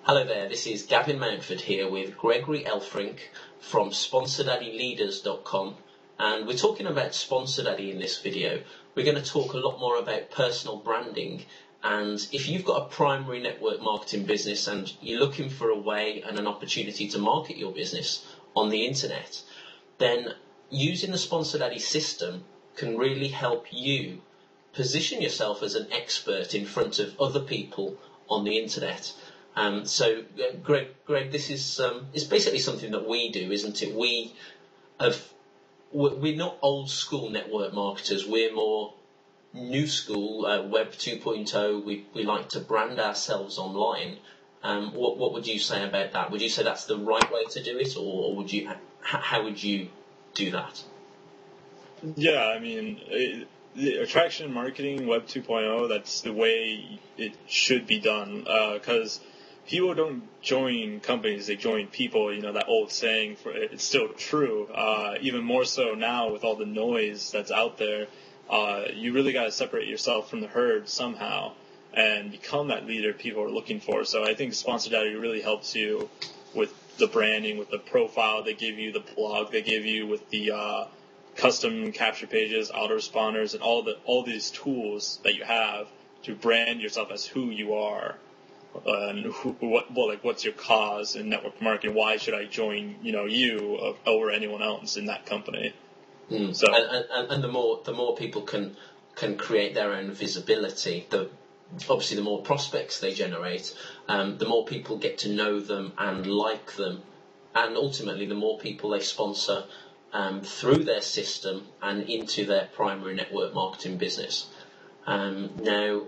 Hello there, this is Gavin Mountford here with Gregory Elfrink from SponsorDaddyLeaders.com, and we're talking about SponsorDaddy in this video. We're going to talk a lot more about personal branding, and if you've got a primary network marketing business and you're looking for a way and an opportunity to market your business on the internet, then using the SponsorDaddy system can really help you position yourself as an expert in front of other people on the internet. Greg, this is basically something that we do, isn't it? We're not old school network marketers. We're more new school, Web 2.0. We like to brand ourselves online. What would you say about that? Would you say that's the right way to do it, or would you? How would you do that? Yeah, I mean, the attraction marketing, Web 2.0, that's the way it should be done, because people don't join companies, they join people. You know, that old saying, it's still true. Even more so now with all the noise that's out there, you really got to separate yourself from the herd somehow and become that leader people are looking for. So I think SponsorDaddy really helps you with the branding, with the profile they give you, the blog they give you, with the custom capture pages, autoresponders, and all these tools that you have to brand yourself as who you are. And what's your cause in network marketing? Why should I join, you over anyone else in that company? So, and the more people can create their own visibility, obviously the more prospects they generate, the more people get to know them and like them, and ultimately the more people they sponsor through their system and into their primary network marketing business. Now,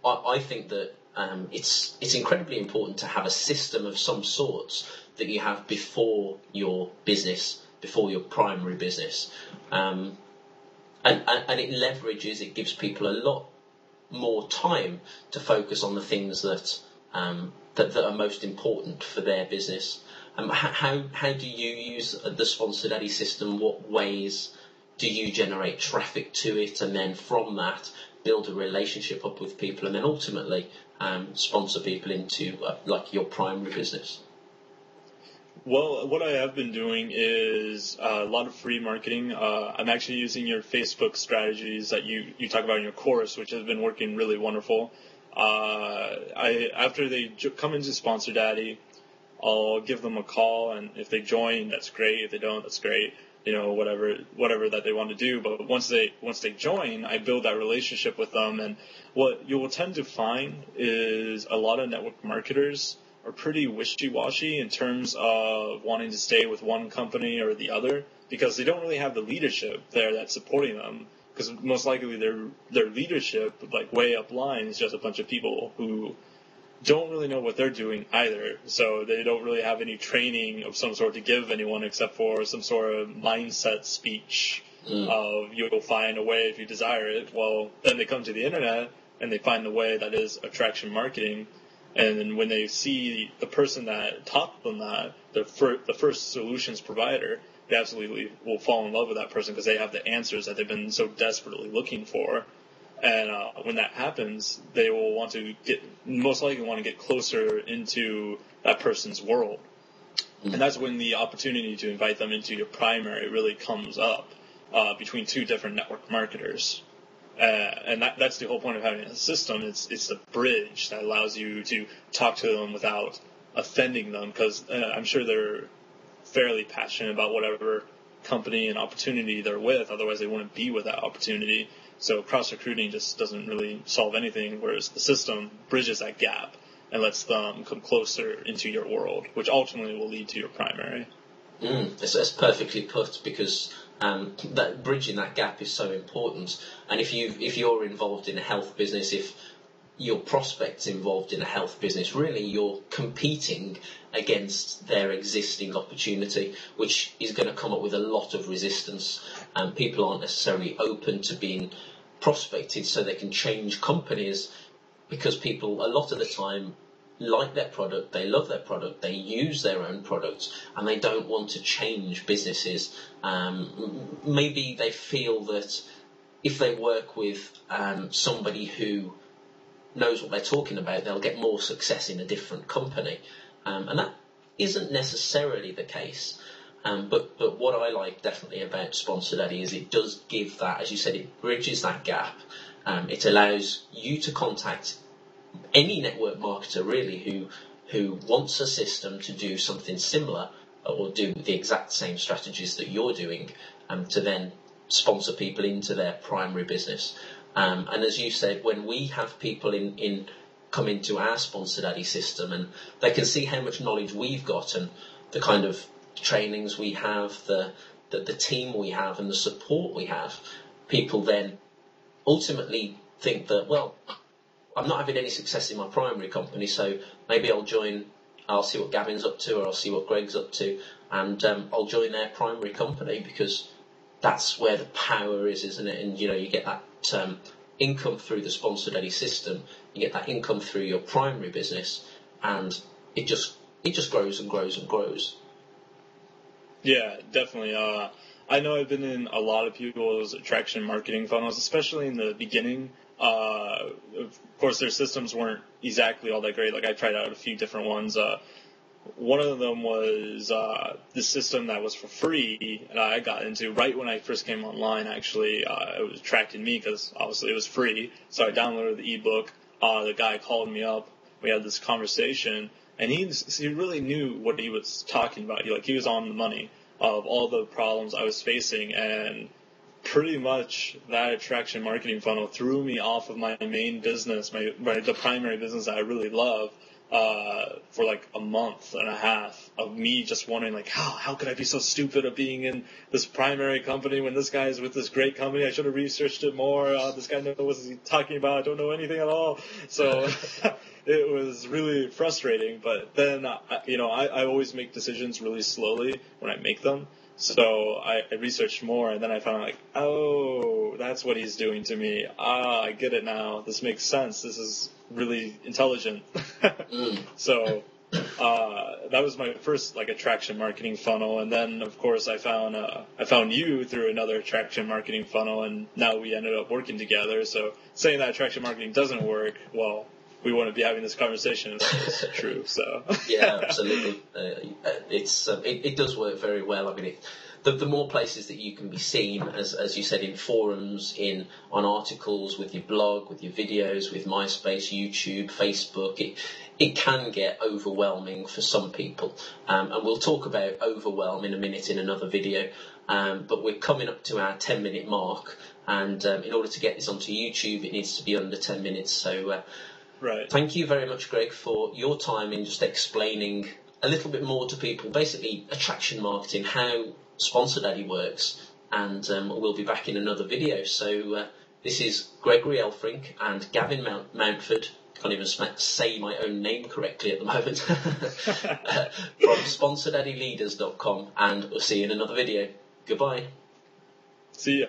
I think that it's incredibly important to have a system of some sorts that you have before your business, before your primary business, and it leverages, it gives people a lot more time to focus on the things that are most important for their business. How do you use the SponsorDaddy system? What ways do you generate traffic to it, and then from that build a relationship up with people, and then ultimately sponsor people into your primary business? Well, what I have been doing is a lot of free marketing. I'm actually using your Facebook strategies that you talk about in your course, which has been working really wonderful. After they come into SponsorDaddy, I'll give them a call, and if they join, that's great. If they don't, that's great. Whatever that they want to do. But once they join, I build that relationship with them. And what you will tend to find is a lot of network marketers are pretty wishy-washy in terms of wanting to stay with one company or the other, because they don't really have the leadership there that's supporting them. Because most likely their leadership, like way up line, is just a bunch of people who don't really know what they're doing either. So they don't really have any training of some sort to give anyone except for some sort of mindset speech of you'll find a way if you desire it. Well, then they come to the internet and they find the way that is attraction marketing. And then when they see the person that taught them that, the first solutions provider, they absolutely will fall in love with that person because they have the answers that they've been so desperately looking for. And when that happens, they will most likely want to get closer into that person's world. And that's when the opportunity to invite them into your primary really comes up between two different network marketers. And that's the whole point of having a system. It's the bridge that allows you to talk to them without offending them, because I'm sure they're fairly passionate about whatever company and opportunity they're with. Otherwise, they wouldn't be with that opportunity. So cross-recruiting just doesn't really solve anything, whereas the system bridges that gap and lets them come closer into your world, which ultimately will lead to your primary. That's perfectly put, because that bridging that gap is so important. And if you're involved in a health business, if your prospect's involved in a health business, really you're competing against their existing opportunity, which is going to come up with a lot of resistance. And people aren't necessarily open to being prospected so they can change companies, because people a lot of the time like their product, they love their product, they use their own products, and they don't want to change businesses. Maybe they feel that if they work with somebody who knows what they're talking about, they'll get more success in a different company. And that isn't necessarily the case. But what I like definitely about Sponsor Daddy is it does give that, as you said, it bridges that gap. It allows you to contact any network marketer really who wants a system to do something similar or do the exact same strategies that you're doing, to then sponsor people into their primary business. And as you said, when we have people come into our Sponsor Daddy system and they can see how much knowledge we've got and the kind of trainings we have, the team we have and the support we have, people then ultimately think that, well, I'm not having any success in my primary company, so maybe I'll see what Gavin's up to, or I'll see what Greg's up to, and I'll join their primary company, because that's where the power is, isn't it? And you get that income through the Sponsor Daddy system, you get that income through your primary business, and it just grows and grows and grows. Yeah, definitely. I know I've been in a lot of people's attraction marketing funnels, especially in the beginning. Of course, their systems weren't exactly all that great. Like, I tried out a few different ones. One of them was the system that was for free, and I got into right when I first came online. Actually, it was attracted me because obviously it was free. So I downloaded the ebook. The guy called me up. We had this conversation, and he really knew what he was talking about. He was on the money of all the problems I was facing, and pretty much that attraction marketing funnel threw me off of my main business, the primary business that I really love, for like a month and a half of me just wondering, like, how could I be so stupid of being in this primary company when this guy is with this great company? I should have researched it more. This guy knows what he's talking about. I don't know anything at all. So it was really frustrating. But then, I always make decisions really slowly when I make them. So I researched more, and then I found, like, oh, that's what he's doing to me. I get it now. This makes sense. This is really intelligent. So that was my first, like, attraction marketing funnel, and then, of course, I found you through another attraction marketing funnel, and now we ended up working together. So saying that attraction marketing doesn't work, well, we wouldn't be having this conversation if that was true. So yeah, absolutely. It does work very well. I mean, the more places that you can be seen, as you said, in forums, on articles, with your blog, with your videos, with MySpace, YouTube, Facebook, it can get overwhelming for some people. And we'll talk about overwhelm in a minute in another video. But we're coming up to our 10-minute mark, and in order to get this onto YouTube, it needs to be under 10 minutes. So. Right. Thank you very much, Greg, for your time in just explaining a little bit more to people, basically attraction marketing, how Sponsor Daddy works, and we'll be back in another video. So this is Gregory Elfrink and Gavin Mountford. Can't even say my own name correctly at the moment. From SponsorDaddyLeaders.com, and we'll see you in another video. Goodbye. See ya.